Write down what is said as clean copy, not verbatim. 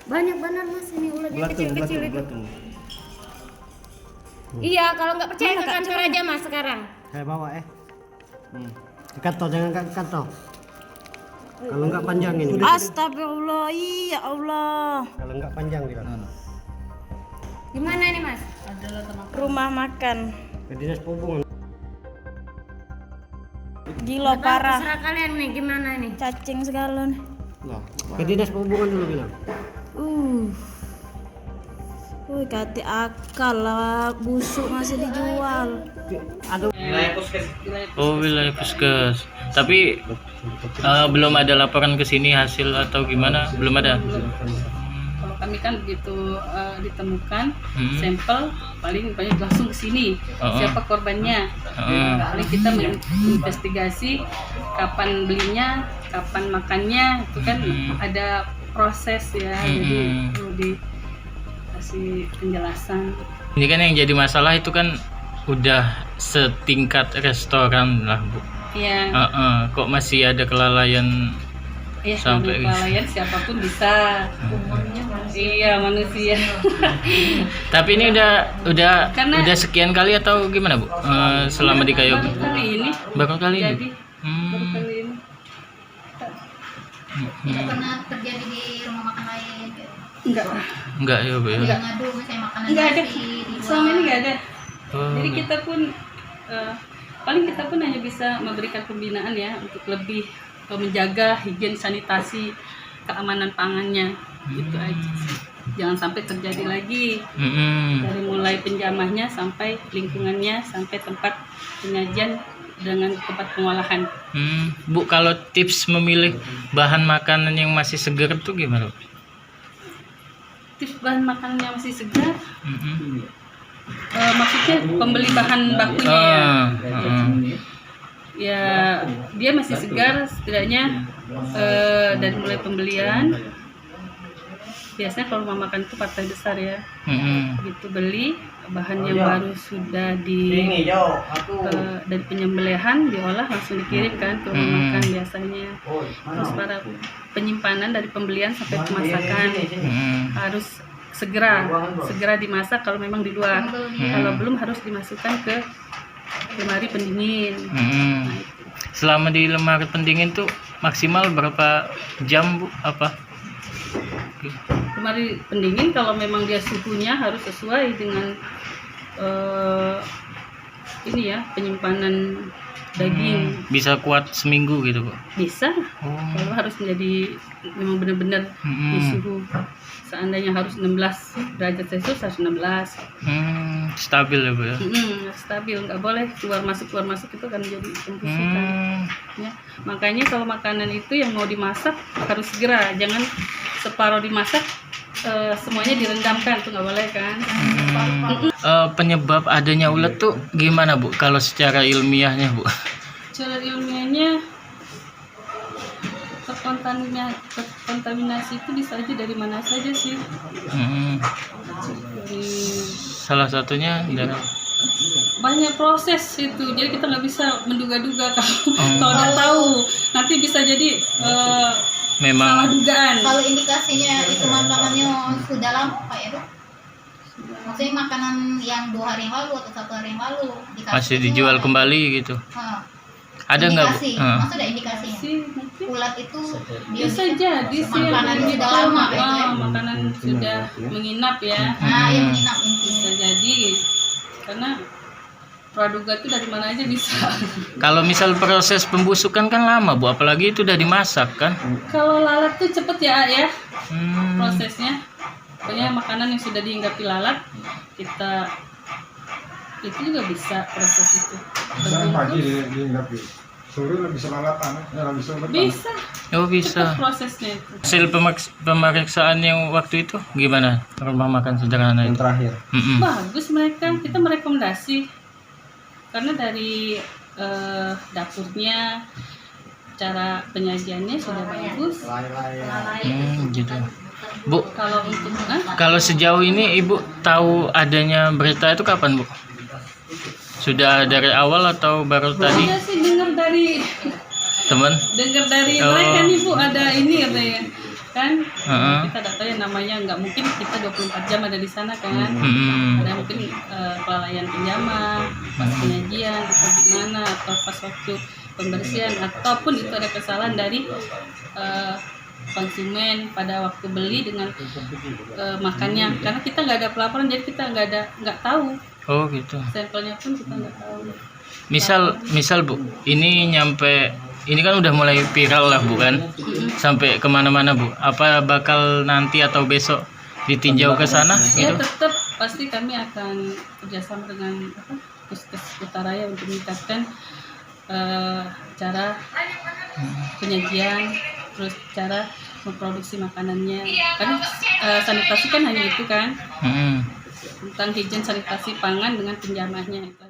Banyak benar Mas ini ulatnya Belatung, kecil-kecil itu. belatung. Iya, kalau nggak percaya ke kantor aja Mas sekarang. Bawa Ke kantor, jangan ke kantor. Kalau nggak panjang ini. Astagfirullah, ya Allah. Kalau nggak panjang bilang. Gimana ini Mas? Rumah makan. Ke dinas perhubungan. Gila parah. Terserah kalian nih gimana nih? Cacing segala nih. Ke dinas perhubungan dulu bilang. Wih, kati akal lah, busuk masih dijual. Ada Oh, wilayah puskes. Tapi belum ada laporan ke sini hasil atau gimana? Belum ada. Kalau kami kan begitu ditemukan sampel paling langsung ke sini siapa korbannya. Paling kita menginvestigasi kapan belinya, kapan makannya, itu kan ada proses ya. Jadi perlu dikasih penjelasan. Ini kan yang jadi masalah itu kan udah setingkat restoran lah, Bu. Iya. Kok masih ada kelalaian Ya, sampai kelalaian siapapun bisa. Iya, manusia. Tapi ini udah Karena- sekian kali atau gimana, Bu? Selama di Kayo. Baru kali ini. Baru kali ini. Jadi baru kali ini. Pernah terjadi di rumah makan lain Enggak ya, Bu ya. yang ngadu misalnya makanan Enggak ada. nasi dijual. Selama ini enggak ada. Oh, Jadi kita pun paling kita pun hanya bisa memberikan pembinaan ya untuk lebih menjaga higien sanitasi keamanan pangannya, itu aja sih. Jangan sampai terjadi lagi dari mulai penjamahnya sampai lingkungannya sampai tempat penyajian dengan tempat pengolahan. Bu, kalau tips memilih bahan makanan yang masih segar tuh gimana, Bu? Tips bahan makanan yang masih segar, maksudnya pembeli bahan bakunya ya. Ya dia masih segar setidaknya dari mulai pembelian. Biasanya kalau rumah makan itu partai besar ya, gitu beli bahan yang baru sudah dari penyembelihan diolah langsung dikirimkan ke rumah makan biasanya. Terus para penyimpanan dari pembelian sampai pemasakan harus segera dimasak kalau memang di luar. Kalau belum harus dimasukkan ke lemari pendingin. Selama di lemari pendingin tuh maksimal berapa jam, Bu? Apa? Lemari pendingin kalau memang dia suhunya harus sesuai dengan ini ya, penyimpanan daging. Bisa kuat seminggu gitu, Bu? Bisa. Kalau harus menjadi memang benar-benar di suhu. Seandainya harus 16 derajat Celcius harus 16. Stabil ya, Bu ya? Stabil, nggak boleh keluar masuk itu kan jadi pembusukan. Ya. Makanya kalau makanan itu yang mau dimasak harus segera, jangan separuh dimasak semuanya direndamkan, itu nggak boleh kan. Penyebab adanya ulat tuh gimana, Bu? Kalau secara ilmiahnya, Bu? Cara ilmiahnya terkontaminasi itu bisa aja dari mana saja sih. Dari Salah satunya dari banyak proses itu, jadi kita nggak bisa menduga-duga kalau udah tahu nanti bisa jadi memang salah dugaan. Kalau indikasinya itu makanannya sudah lama Pak ya, Dok? Maksudnya makanan yang 2 hari yang lalu atau 1 hari yang lalu masih dijual kembali gitu. Ada nggak, Bu? indikasi, maksudnya indikasinya Sih, mungkin ulat itu bisa jadi sih makanan yang sudah itu. lama gitu ya. Makanan sudah menginap ya. Yang menginap intinya. Bisa jadi karena praduga itu dari mana aja bisa. Kalau misal proses pembusukan kan lama, Bu, apalagi itu udah dimasak kan? Kalau lalat tuh cepet ya prosesnya. Pokoknya makanan yang sudah dihinggapi lalat kita itu juga bisa proses itu. Misalnya pagi dihinggapi, sore bisa lalatan, bisa betah. Bisa. Oh, bisa. Cepet prosesnya itu. Hasil pemeriksaan yang waktu itu gimana? Rumah makan sederhana itu. Terakhir. Bagus mereka, kita merekomendasi karena dari dapurnya, cara penyajiannya sudah bagus. Gitu. Bu, Kalau untuk kalau sejauh ini Ibu tahu adanya berita itu kapan, Bu? Sudah dari awal atau baru tadi? saya sih dengar dari Teman? mereka nih Bu, ada ini katanya kan, Heeh. kita tidak tahu yang namanya, nggak mungkin kita 24 jam ada di sana kan. Hmm. Ada mungkin kelalaian pinjaman, pas penyajian atau gimana, atau pas waktu pembersihan, ataupun itu ada kesalahan dari konsumen pada waktu beli dengan makannya, karena kita nggak ada pelaporan, jadi kita nggak tahu, Oh gitu. sampelnya pun kita nggak tahu. Misal Bu, ini nyampe, ini kan udah mulai viral lah Bu kan, sampai kemana-mana Bu. Apa bakal nanti atau besok ditinjau ke sana Ya gitu? tetap pasti kami akan kerjasama dengan Puskes Kutaraya untuk meningkatkan cara penyajian, terus cara memproduksi makanannya. Karena sanitasi kan hanya itu kan, Hmm. tentang higien sanitasi pangan dengan penjamahnya itu.